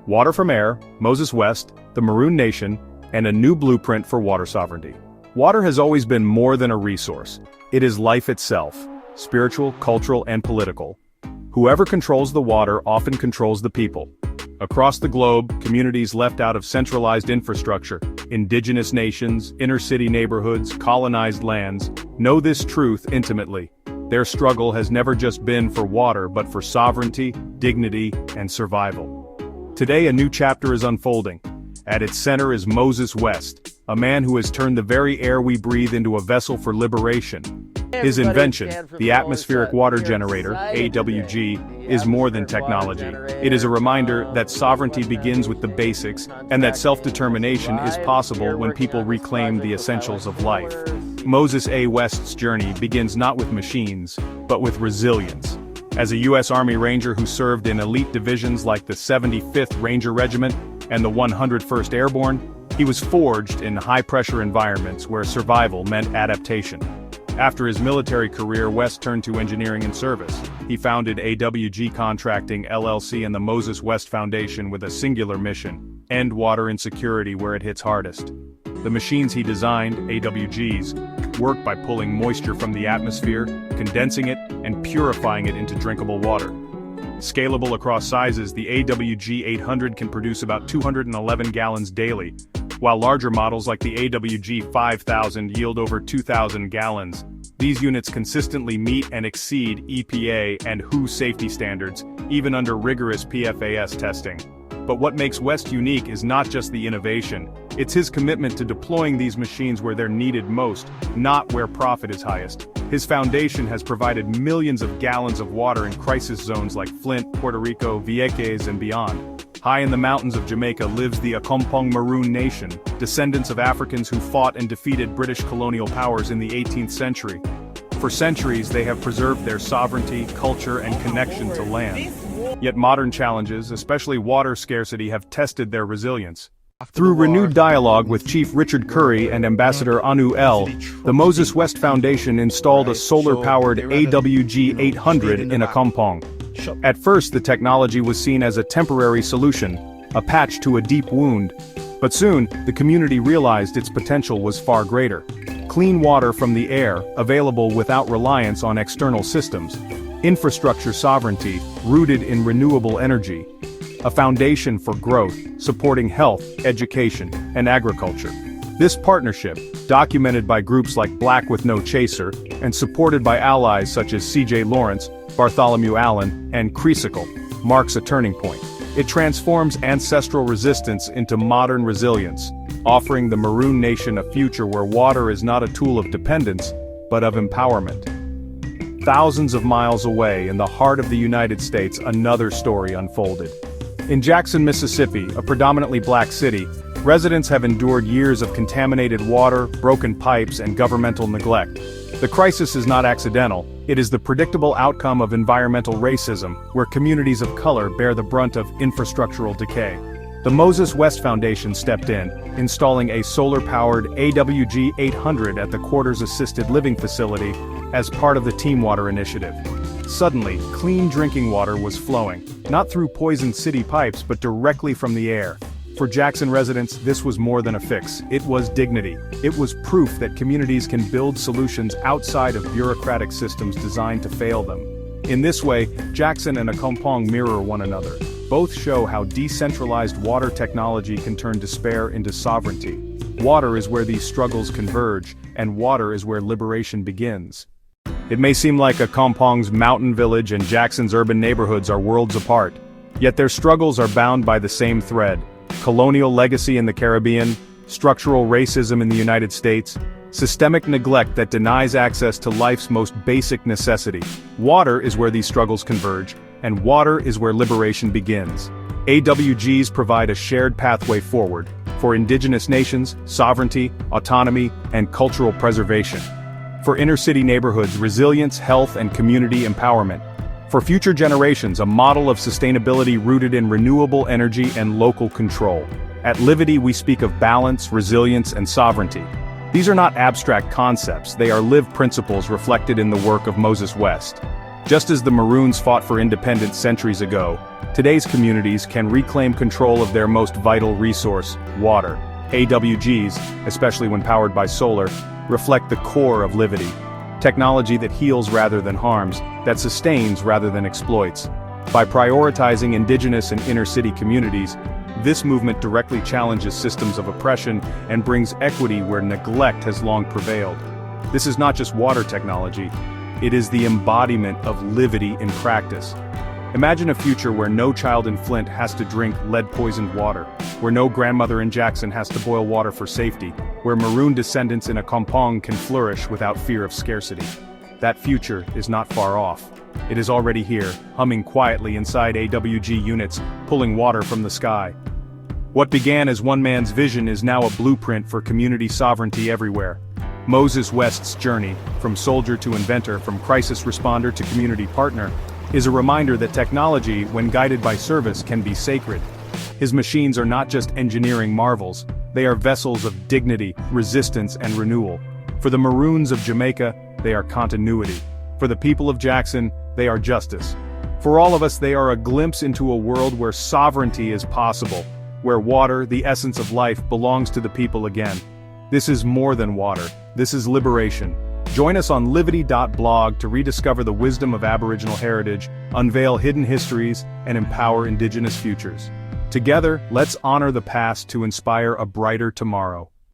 Water from Air, Moses West, the Maroon Nation, and a new blueprint for water sovereignty. Water has always been more than a resource. It is life itself, spiritual, cultural, and political. Whoever controls the water often controls the people. Across the globe, communities left out of centralized infrastructure, indigenous nations, inner-city neighborhoods, colonized lands, know this truth intimately. Their struggle has never just been for water but for sovereignty, dignity, and survival. Today a new chapter is unfolding. At its center is Moses West, a man who has turned the very air we breathe into a vessel for liberation. His invention, the atmospheric water generator, AWG, is more than technology. It is a reminder that sovereignty begins with the basics, and that self-determination is possible when people reclaim the essentials of life. Moses A. West's journey begins not with machines, but with resilience. As a U.S. Army Ranger who served in elite divisions like the 75th Ranger Regiment and the 101st Airborne, he was forged in high-pressure environments where survival meant adaptation. After his military career, West turned to engineering and service. He founded AWG Contracting LLC and the Moses West Foundation with a singular mission: end water insecurity where it hits hardest. The machines he designed, AWGs, work by pulling moisture from the atmosphere, condensing it, and purifying it into drinkable water. Scalable across sizes, the AWG 800 can produce about 211 gallons daily, while larger models like the AWG 5000 yield over 2,000 gallons. These units consistently meet and exceed EPA and WHO safety standards, even under rigorous PFAS testing. But what makes West unique is not just the innovation, it's his commitment to deploying these machines where they're needed most, not where profit is highest. His foundation has provided millions of gallons of water in crisis zones like Flint, Puerto Rico, Vieques, and beyond. High in the mountains of Jamaica lives the Accompong Maroon Nation, descendants of Africans who fought and defeated British colonial powers in the 18th century. For centuries, they have preserved their sovereignty, culture, and connection to land. Yet modern challenges, especially water scarcity, have tested their resilience. Through renewed dialogue with Chief Richard Curry and Ambassador Anu El, the Moses West Foundation installed a solar-powered AWG 800 in Accompong. At first, the technology was seen as a temporary solution, a patch to a deep wound. But soon, the community realized its potential was far greater. Clean water from the air, available without reliance on external systems. Infrastructure sovereignty, rooted in renewable energy. A foundation for growth, supporting health, education, and agriculture. This partnership, documented by groups like Black with No Chaser, and supported by allies such as C.J. Lawrence, Bartholomew Allen, and Creasicle, marks a turning point. It transforms ancestral resistance into modern resilience, offering the Maroon Nation a future where water is not a tool of dependence, but of empowerment. Thousands of miles away, in the heart of the United States, another story unfolded. In Jackson, Mississippi, a predominantly black city, residents have endured years of contaminated water, broken pipes, and governmental neglect. The crisis is not accidental, it is the predictable outcome of environmental racism, where communities of color bear the brunt of infrastructural decay. The Moses West Foundation stepped in, installing a solar-powered AWG 800 at the Quarters Assisted Living Facility as part of the Team Water initiative. Suddenly, clean drinking water was flowing, not through poisoned city pipes but directly from the air. For Jackson residents, this was more than a fix, it was dignity. It was proof that communities can build solutions outside of bureaucratic systems designed to fail them. In this way, Jackson and Accompong mirror one another. Both show how decentralized water technology can turn despair into sovereignty. Water is where these struggles converge, and water is where liberation begins. It may seem like Accompong's mountain village and Jackson's urban neighborhoods are worlds apart, yet their struggles are bound by the same thread: colonial legacy in the Caribbean, structural racism in the United States, systemic neglect that denies access to life's most basic necessity. Water is where these struggles converge, and water is where liberation begins. AWGs provide a shared pathway forward for indigenous nations, sovereignty, autonomy, and cultural preservation. For inner-city neighborhoods, resilience, health, and community empowerment. For future generations, a model of sustainability rooted in renewable energy and local control. At Livity, we speak of balance, resilience, and sovereignty. These are not abstract concepts, they are lived principles reflected in the work of Moses West. Just as the Maroons fought for independence centuries ago, today's communities can reclaim control of their most vital resource, water. AWGs, especially when powered by solar, reflect the core of Livity. Technology that heals rather than harms, that sustains rather than exploits. By prioritizing indigenous and inner-city communities, this movement directly challenges systems of oppression and brings equity where neglect has long prevailed. This is not just water technology, it is the embodiment of Livity in practice. Imagine a future where no child in Flint has to drink lead-poisoned water, where no grandmother in Jackson has to boil water for safety, where Maroon descendants in Accompong can flourish without fear of scarcity. That future is not far off. It is already here, humming quietly inside AWG units, pulling water from the sky. What began as one man's vision is now a blueprint for community sovereignty everywhere. Moses West's journey, from soldier to inventor, from crisis responder to community partner, is a reminder that technology, when guided by service, can be sacred. His machines are not just engineering marvels, they are vessels of dignity, resistance, and renewal. For the Maroons of Jamaica, they are continuity. For the people of Jackson, they are justice. For all of us, they are a glimpse into a world where sovereignty is possible, where water, the essence of life, belongs to the people again. This is more than water, this is liberation. Join us on livity.blog to rediscover the wisdom of Aboriginal heritage, unveil hidden histories, and empower Indigenous futures. Together, let's honor the past to inspire a brighter tomorrow.